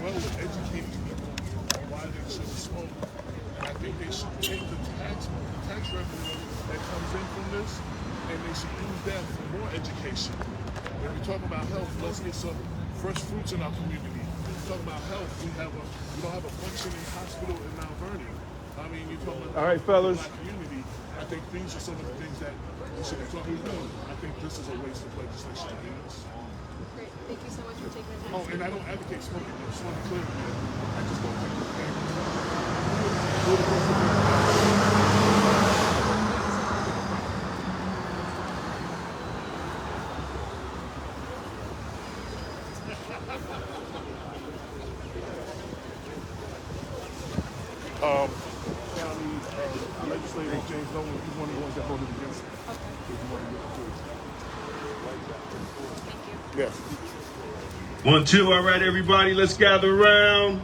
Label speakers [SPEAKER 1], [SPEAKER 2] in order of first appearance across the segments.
[SPEAKER 1] well with educating people on why they shouldn't smoke. And I think they should take the tax revenue that comes in from this, and they should use that for more education. When we talk about health, let's get some fresh fruits in our community. When we talk about health, we don't have a functioning hospital in Mount Vernon. I mean, you talk about
[SPEAKER 2] all right, fellas.
[SPEAKER 1] the Black community. I think these are some of the things that we should be talking about. I think this is a waste of legislation to be honest.
[SPEAKER 3] Great. Thank you so much for taking the time.
[SPEAKER 1] Oh, and I don't advocate smoking. I just want to be clear with you. I just don't think it's fair. County Legislator James Nolan, he's one of the ones that voted against it.
[SPEAKER 3] Okay.
[SPEAKER 1] If you want to get into it.
[SPEAKER 3] Thank you.
[SPEAKER 1] Yes.
[SPEAKER 2] 1, 2, all right, everybody, let's gather around.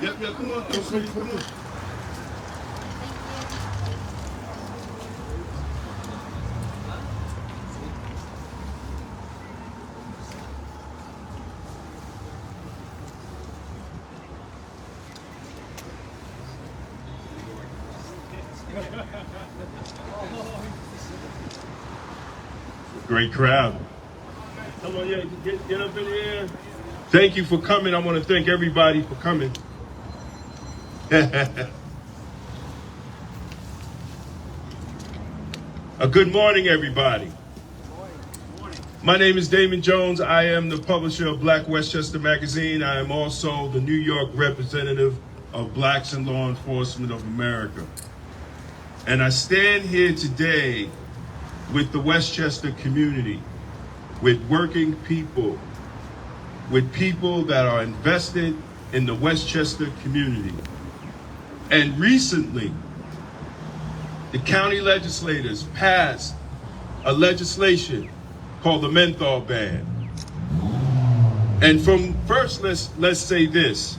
[SPEAKER 2] Yep, come on, come on. Great crowd. Come on, yeah, get up in here. Thank you for coming. I want to thank everybody for coming. Good morning, everybody. My name is Damon Jones. I am the publisher of Black Westchester magazine. I am also the New York representative of Blacks in Law Enforcement of America. And I stand here today with the Westchester community, with working people, with people that are invested in the Westchester community. And recently, the county legislators passed a legislation called the menthol ban. And from first, let's say this,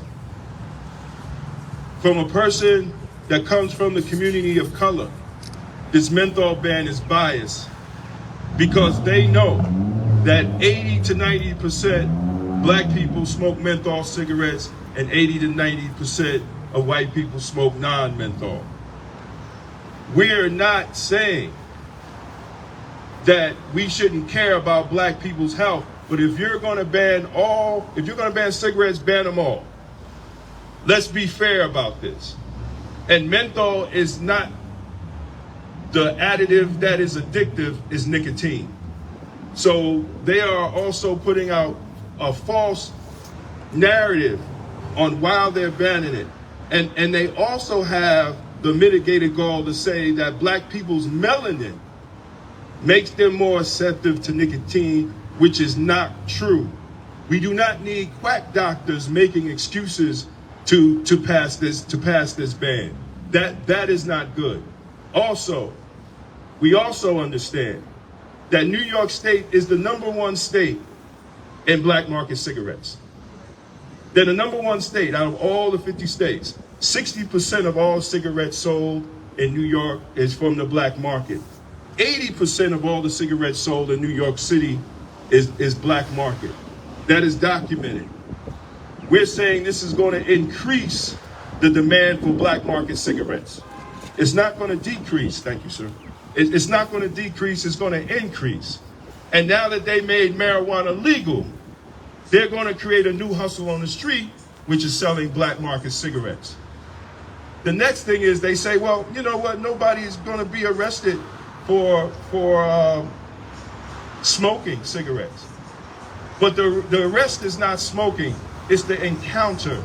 [SPEAKER 2] from a person that comes from the community of color, this menthol ban is biased because they know that 80 to 90% black people smoke menthol cigarettes and 80 to 90% of white people smoke non-menthol. We're not saying that we shouldn't care about black people's health, but if you're gonna ban cigarettes, ban them all. Let's be fair about this. And menthol is not the additive that is addictive, is nicotine. So they are also putting out a false narrative on why they're banning it. And they also have the mitigated goal to say that black people's melanin makes them more receptive to nicotine, which is not true. We do not need quack doctors making excuses to pass this ban. That is not good. Also, we also understand that New York State is the #1 state in black market cigarettes. They're the #1 state out of all the 50 states. 60% of all cigarettes sold in New York is from the black market. 80% of all the cigarettes sold in New York City is black market. That is documented. We're saying this is going to increase the demand for black market cigarettes. It's not going to decrease. Thank you, sir. It's not going to decrease. It's going to increase. And now that they made marijuana legal, they're going to create a new hustle on the street, which is selling black market cigarettes. The next thing is they say, well, you know what? Nobody is going to be arrested for smoking cigarettes. But the arrest is not smoking. It's the encounter.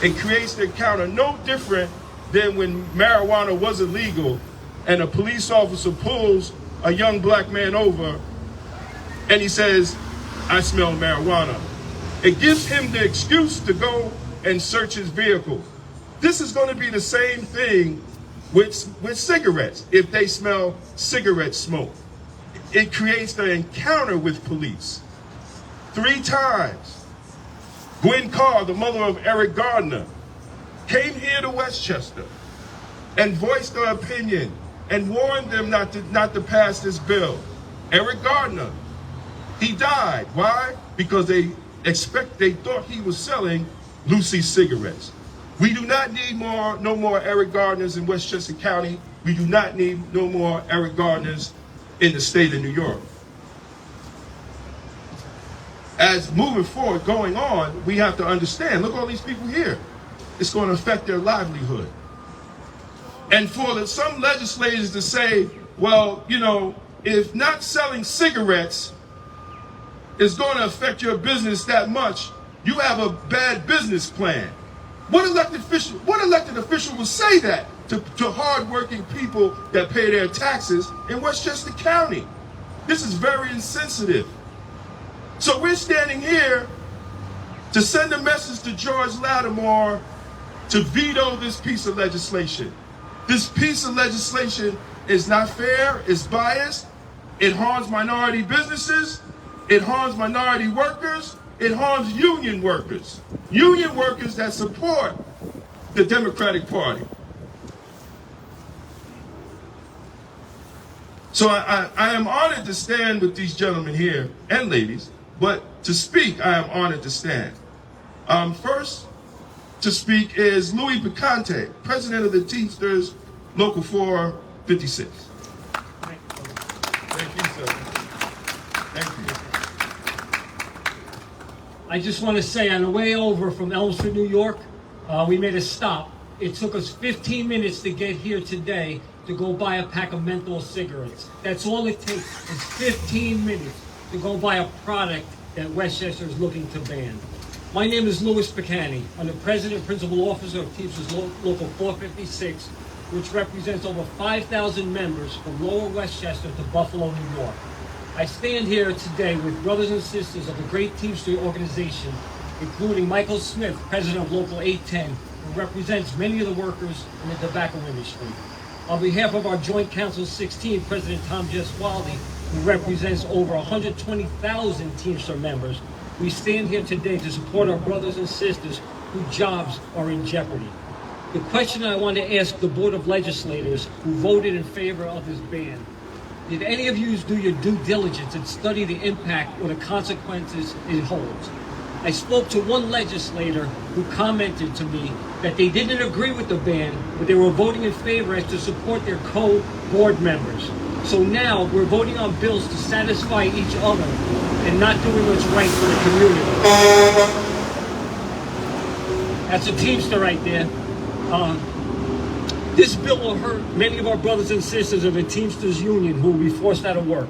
[SPEAKER 2] It creates the encounter no different than when marijuana was illegal and a police officer pulls a young black man over and he says, I smell marijuana. It gives him the excuse to go and search his vehicle. This is going to be the same thing with cigarettes if they smell cigarette smoke. it creates the encounter with police. 3 times, Gwen Carr, the mother of Eric Gardner, came here to Westchester and voiced her opinion and warned them not to pass this bill. Eric Gardner, he died. Why? Because they thought he was selling Lucy cigarettes. We do not need no more Eric Gardners in Westchester County. We do not need no more Eric Gardners in the state of New York. As moving forward, going on, we have to understand, look at all these people here. It's going to affect their livelihood. And for some legislators to say, well, you know, if not selling cigarettes is going to affect your business that much, you have a bad business plan. What elected official will say that to hardworking people that pay their taxes in Westchester County? This is very insensitive. So we're standing here to send a message to George Latimer to veto this piece of legislation. This piece of legislation is not fair, it's biased, it harms minority businesses, it harms minority workers, it harms union workers that support the Democratic Party. So I am honored to stand with these gentlemen here, and ladies, but to speak, I am honored to stand. First to speak is Louis Picante, president of the Teamsters, Local 456. Thank you, sir. Thank you.
[SPEAKER 4] I just want to say, on the way over from Elm Street, New York, we made a stop. It took us 15 minutes to get here today to go buy a pack of menthol cigarettes. That's all it takes, is 15 minutes to go buy a product that Westchester is looking to ban. My name is Louis Picani. I'm the president and principal officer of Teamsters Local 456, which represents over 5,000 members from Lower Westchester to Buffalo, New York. I stand here today with brothers and sisters of the great Teamster organization, including Michael Smith, president of Local 810, who represents many of the workers in the tobacco industry. On behalf of our Joint Council 16, President Tom Jeswaldi, who represents over 120,000 Teamster members, we stand here today to support our brothers and sisters whose jobs are in jeopardy. The question I want to ask the Board of Legislators who voted in favor of this ban: did any of you do your due diligence and study the impact or the consequences it holds? I spoke to one legislator who commented to me that they didn't agree with the ban, but they were voting in favor as to support their co-board members. So now we're voting on bills to satisfy each other and not doing what's right for the community. That's a Teamster right there. This bill will hurt many of our brothers and sisters of the Teamsters Union who will be forced out of work.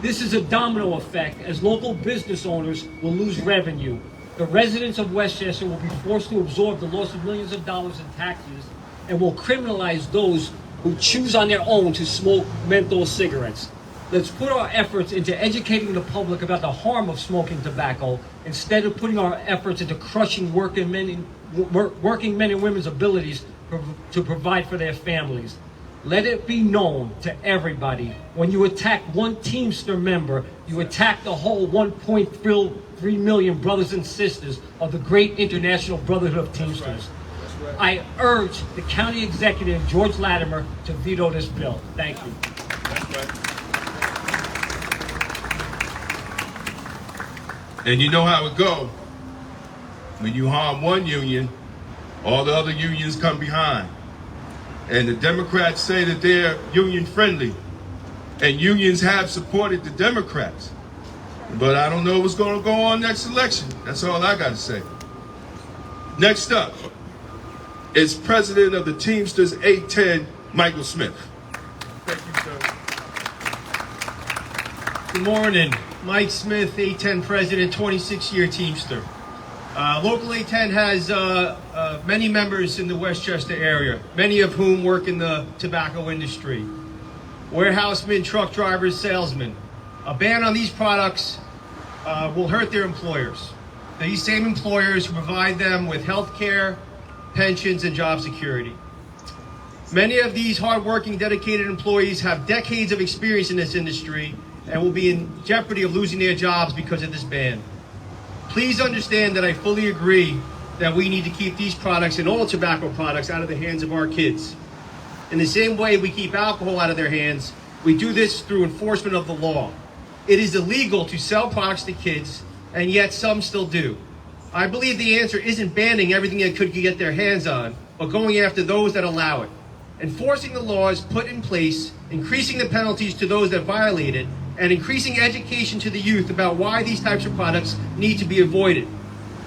[SPEAKER 4] This is a domino effect, as local business owners will lose revenue. The residents of Westchester will be forced to absorb the loss of millions of dollars in taxes, and will criminalize those who choose on their own to smoke menthol cigarettes. Let's put our efforts into educating the public about the harm of smoking tobacco, instead of putting our efforts into crushing working men and women's abilities to provide for their families. Let it be known to everybody, when you attack one Teamster member, you attack the whole 1.3 million brothers and sisters of the great International Brotherhood of Teamsters. That's right. I urge the County Executive, George Latimer, to veto this bill. Thank you.
[SPEAKER 2] That's right. And you know how it goes. When you harm one union, all the other unions come behind. And the Democrats say that they're union friendly, and unions have supported the Democrats. But I don't know what's going to go on next election. That's all I got to say. Next up is President of the Teamsters 810, Michael Smith. Thank you, sir.
[SPEAKER 5] Good morning. Mike Smith, 810 President, 26-year Teamster. Local 810 has many members in the Westchester area, many of whom work in the tobacco industry. Warehousemen, truck drivers, salesmen. A ban on these products will hurt their employers. These same employers who provide them with health care, pensions, and job security. Many of these hardworking, dedicated employees have decades of experience in this industry and will be in jeopardy of losing their jobs because of this ban. Please understand that I fully agree that we need to keep these products and all tobacco products out of the hands of our kids. In the same way we keep alcohol out of their hands, we do this through enforcement of the law. It is illegal to sell products to kids, and yet some still do. I believe the answer isn't banning everything they could get their hands on, but going after those that allow it. Enforcing the laws put in place, increasing the penalties to those that violate it, and increasing education to the youth about why these types of products need to be avoided.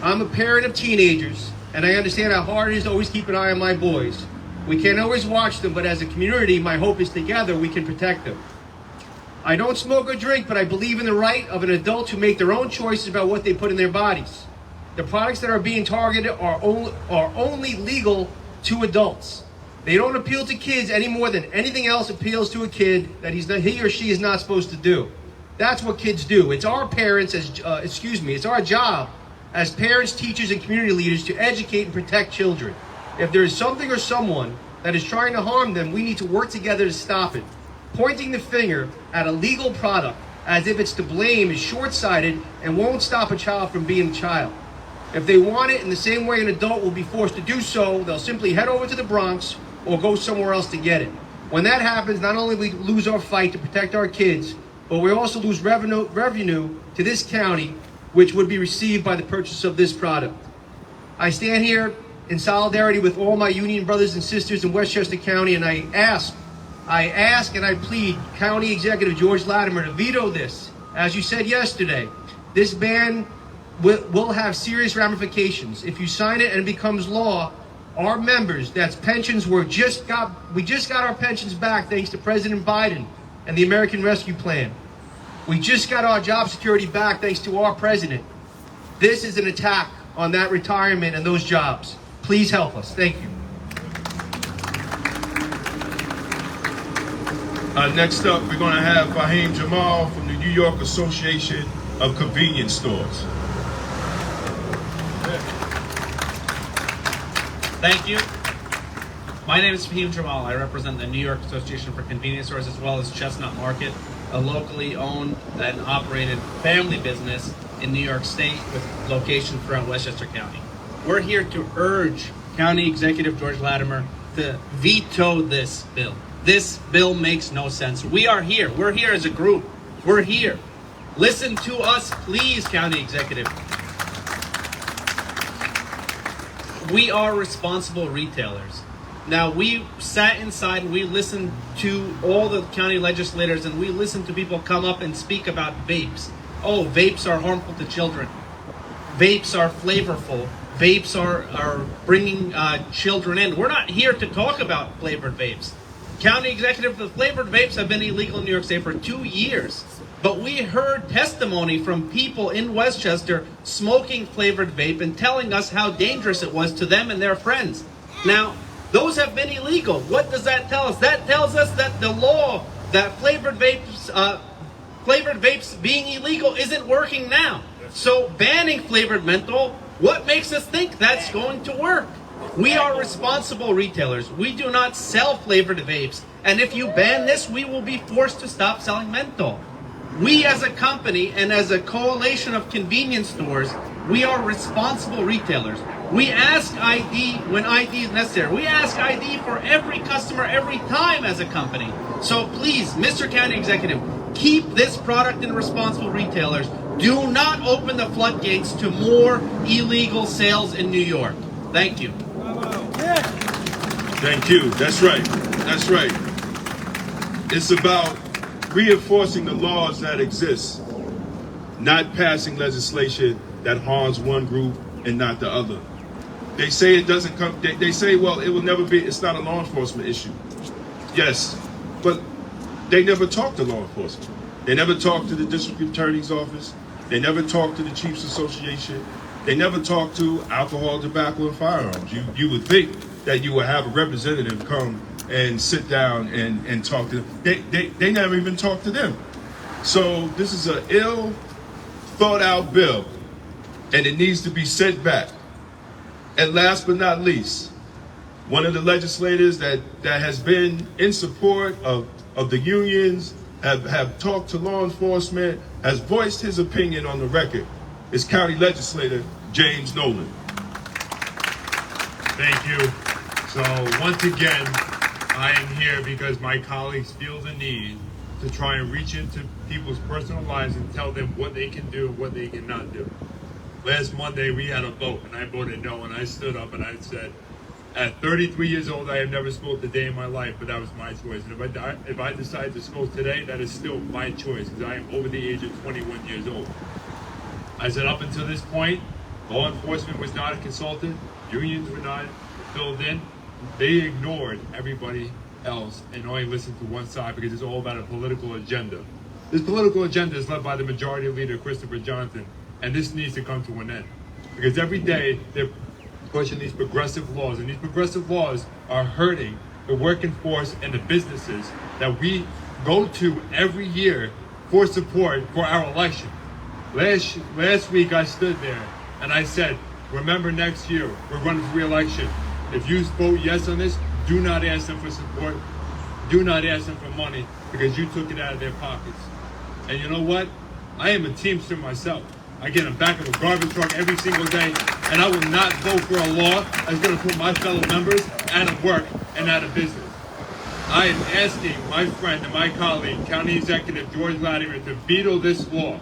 [SPEAKER 5] I'm a parent of teenagers, and I understand how hard it is to always keep an eye on my boys. We can't always watch them, but as a community, my hope is together we can protect them. I don't smoke or drink, but I believe in the right of an adult to make their own choices about what they put in their bodies. The products that are being targeted are only legal to adults. They don't appeal to kids any more than anything else appeals to a kid that he or she is not supposed to do. That's what kids do. It's our parents, it's our job as parents, teachers, and community leaders to educate and protect children. If there is something or someone that is trying to harm them, we need to work together to stop it. Pointing the finger at a legal product as if it's to blame is short-sighted and won't stop a child from being a child. If they want it in the same way an adult will be forced to do so, they'll simply head over to the Bronx or go somewhere else to get it. When that happens, not only we lose our fight to protect our kids, but we also lose revenue to this county, which would be received by the purchase of this product. I stand here in solidarity with all my union brothers and sisters in Westchester County, and I ask and I plead County Executive George Latimer to veto this. As you said yesterday, this ban will have serious ramifications. If you sign it and it becomes law, our members, that's pensions, we just got our pensions back thanks to President Biden and the American Rescue Plan. We just got our job security back thanks to our president. This is an attack on that retirement and those jobs. Please help us. Thank you.
[SPEAKER 2] Next up, we're going to have Fahim Jamal from the New York Association of Convenience Stores.
[SPEAKER 6] Thank you. My name is Fahim Jamal. I represent the New York Association for Convenience Stores as well as Chestnut Market, a locally owned and operated family business in New York State with locations throughout Westchester County. We're here to urge County Executive George Latimer to veto this bill. This bill makes no sense. We are here. We're here as a group. We're here. Listen to us, please, County Executive. We are responsible retailers. Now, we sat inside and we listened to all the county legislators and we listened to people come up and speak about vapes. Oh, vapes are harmful to children. Vapes are flavorful. Vapes are bringing children in. We're not here to talk about flavored vapes. County Executive, the flavored vapes have been illegal in New York State for 2 years. But we heard testimony from people in Westchester smoking flavored vape and telling us how dangerous it was to them and their friends. Now, those have been illegal. What does that tell us? That tells us that the law that flavored vapes being illegal isn't working now. So banning flavored menthol, what makes us think that's going to work? We are responsible retailers. We do not sell flavored vapes. And if you ban this, we will be forced to stop selling menthol. We as a company and as a coalition of convenience stores, we are responsible retailers. We ask ID when ID is necessary. We ask ID for every customer every time as a company. So please, Mr. County Executive, keep this product in responsible retailers. Do not open the floodgates to more illegal sales in New York. Thank you.
[SPEAKER 2] Thank you. That's right. That's right. It's about reinforcing the laws that exist, not passing legislation that harms one group and not the other. They say it doesn't come, they say, well, it will never be, it's not a law enforcement issue. Yes, but they never talk to law enforcement. They never talk to the district attorney's office. They never talk to the Chiefs Association. They never talk to alcohol, tobacco, and firearms. You would think that you would have a representative come and sit down and talk to them. They never even talk to them. So this is an ill thought out bill, and it needs to be sent back. And last but not least, one of the legislators that has been in support of the unions have talked to law enforcement, has voiced his opinion on the record, is County Legislator James Nolan.
[SPEAKER 7] Thank you. So once again, I am here because my colleagues feel the need to try and reach into people's personal lives and tell them what they can do, what they cannot do. Last Monday, we had a vote, and I voted no, and I stood up and I said, at 33 years old, I have never smoked a day in my life, but that was my choice. And if I decide to smoke today, that is still my choice, because I am over the age of 21 years old. I said up until this point, law enforcement was not consulted, unions were not filled in. They ignored everybody else and only listened to one side because it's all about a political agenda. This political agenda is led by the majority leader, Christopher Johnson, and this needs to come to an end. Because every day they're pushing these progressive laws, and these progressive laws are hurting the working force and the businesses that we go to every year for support for our election. Last week I stood there and I said, remember next year, we're running for re-election. If you vote yes on this, do not ask them for support. Do not ask them for money because you took it out of their pockets. And you know what? I am a Teamster myself. I get in the back of a garbage truck every single day, and I will not vote for a law that's going to put my fellow members out of work and out of business. I am asking my friend and my colleague, County Executive George Latimer, to veto this law.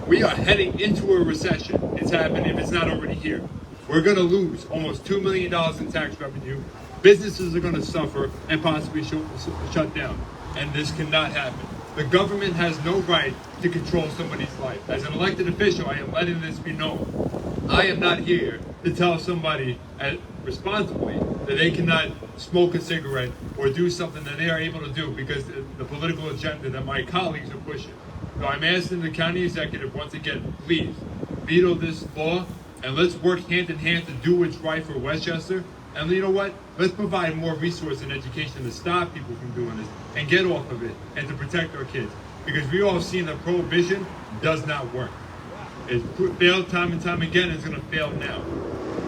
[SPEAKER 7] We are heading into a recession. It's happening if it's not already here. We're going to lose almost $2 million in tax revenue. Businesses are going to suffer and possibly shut down. And this cannot happen. The government has no right to control somebody's life. As an elected official, I am letting this be known. I am not here to tell somebody responsibly that they cannot smoke a cigarette or do something that they are able to do because the political agenda that my colleagues are pushing. So I'm asking the county executive once again, please veto this law and let's work hand in hand to do what's right for Westchester. And you know what? Let's provide more resource and education to stop people from doing this and get off of it and to protect our kids. Because we all seen that prohibition does not work. It's failed time and time again, it's going to fail now.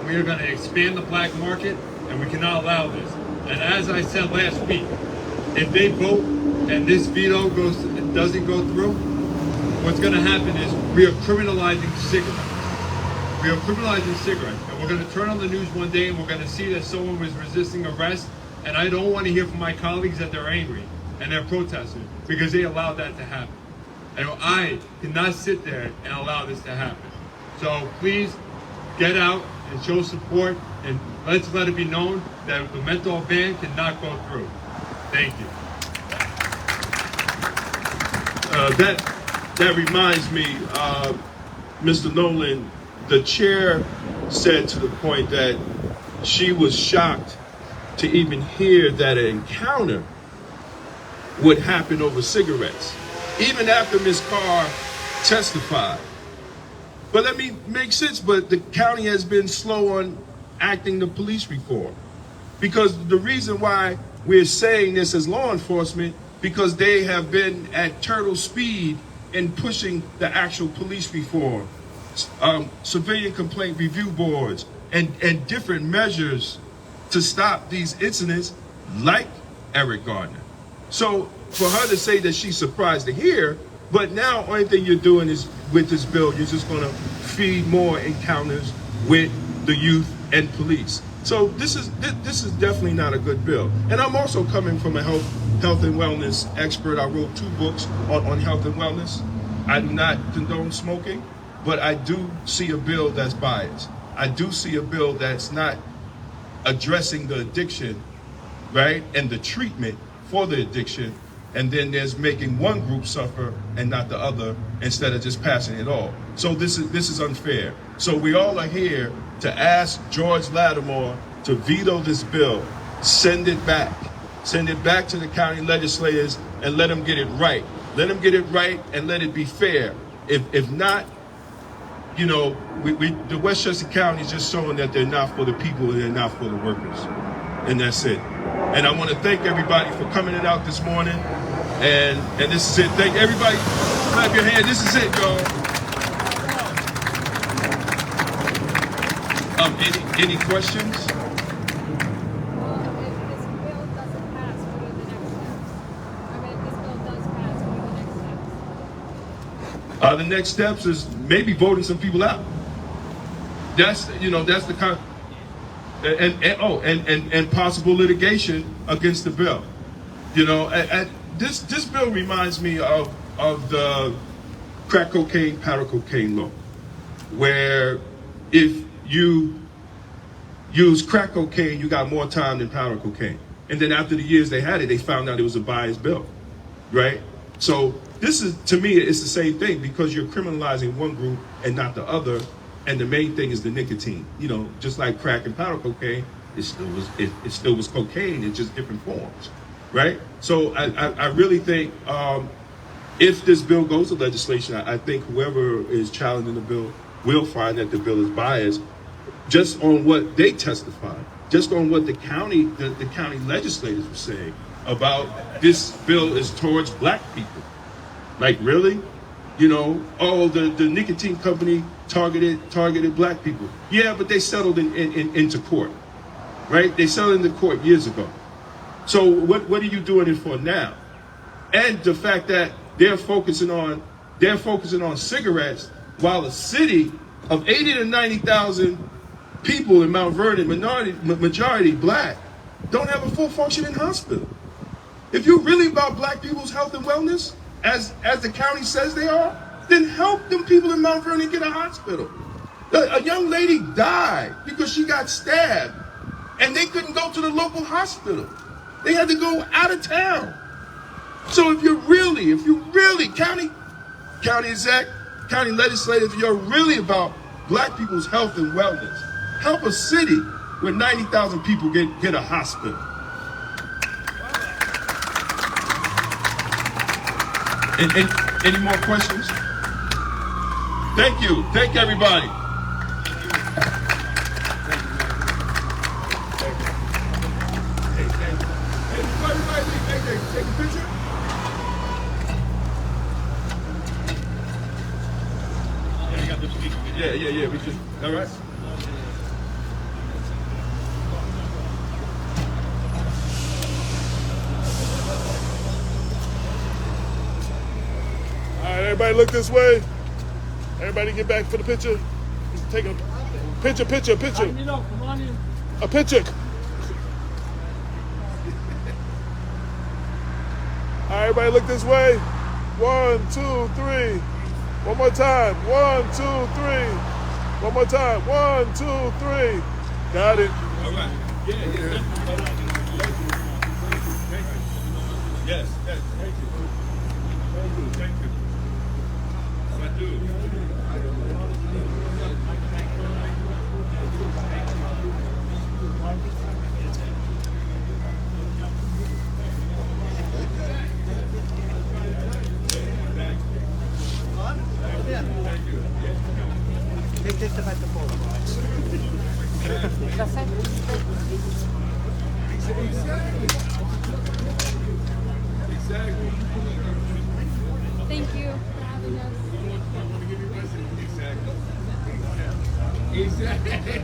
[SPEAKER 7] We are going to expand the black market and we cannot allow this. And as I said last week, if they vote and this veto doesn't go through, what's going to happen is we are criminalizing cigarettes. We are criminalizing cigarettes, and we're going to turn on the news one day and we're going to see that someone was resisting arrest, and I don't want to hear from my colleagues that they're angry and they're protesting because they allowed that to happen. And I cannot sit there and allow this to happen. So please get out and show support, and let's let it be known that the menthol ban cannot go through. Thank you.
[SPEAKER 2] That reminds me, Mr. Nolan, the chair said to the point that she was shocked to even hear that an encounter would happen over cigarettes, even after Ms. Carr testified. But let me make sense, but the county has been slow on acting the police reform. Because the reason why we're saying this as law enforcement, because they have been at turtle speed in pushing the actual police reform. Civilian complaint review boards, and different measures to stop these incidents like Eric Gardner. So for her to say that she's surprised to hear, but now only thing you're doing is with this bill, you're just going to feed more encounters with the youth and police. So this is definitely not a good bill. And I'm also coming from a health and wellness expert. I wrote 2 books on health and wellness. I do not condone smoking, but I do see a bill that's biased. I do see a bill that's not addressing the addiction, right, and the treatment for the addiction, and then there's making one group suffer and not the other instead of just passing it all. So this is unfair. So we all are here to ask George Latimer to veto this bill, send it back to the county legislators and let them get it right. Let them get it right and let it be fair. If not, you know, the Westchester County is just showing that they're not for the people and they're not for the workers. And that's it. And I want to thank everybody for coming out this morning. And this is it. Thank everybody. Clap your hand. This is it, y'all. Any questions?
[SPEAKER 3] Well, if this bill doesn't pass, what are the next steps? I mean, if this bill does pass, what
[SPEAKER 2] The next steps is maybe voting some people out. That's the kind, and possible litigation against the bill. This bill reminds me of the crack cocaine, powder cocaine law, where if you use crack cocaine, you got more time than powder cocaine. And then after the years they had it, they found out it was a biased bill, right? So this is, to me, it's the same thing because you're criminalizing one group and not the other. And the main thing is the nicotine. Just like crack and powder cocaine, it still was cocaine in just different forms, right? So I really think if this bill goes to legislation, I think whoever is challenging the bill will find that the bill is biased just on what they testified, just on what the county legislators were saying about this bill is towards black people. Like, really? The nicotine company targeted black people. Yeah, but they settled into court, right? They settled into court years ago. So what are you doing it for now? And the fact that they're focusing on cigarettes while a city of 80 to 90,000 people in Mount Vernon, majority black, don't have a full functioning hospital. If you're really about black people's health and wellness, as the county says they are, then help them people in Mount Vernon get a hospital. A young lady died because she got stabbed and they couldn't go to the local hospital. They had to go out of town. So if you really, county exec, county legislators, if you're really about black people's health and wellness, help a city where 90,000 people get a hospital. Any more questions? Thank you. Thank everybody. Take a picture. Yeah. We just, all right.
[SPEAKER 1] All right, everybody look this way. Everybody get back for the picture. Take a picture.
[SPEAKER 4] Come on in.
[SPEAKER 1] A picture. All right, everybody look this way. 1, 2, 3. One more time. 1, 2, 3. One more time. 1, 2, 3. Got it.
[SPEAKER 2] All right. Yeah. Yes. Thank you. I do.
[SPEAKER 8] Take the photo.
[SPEAKER 2] Exactly.
[SPEAKER 3] Thank you for having us.
[SPEAKER 2] Exactly.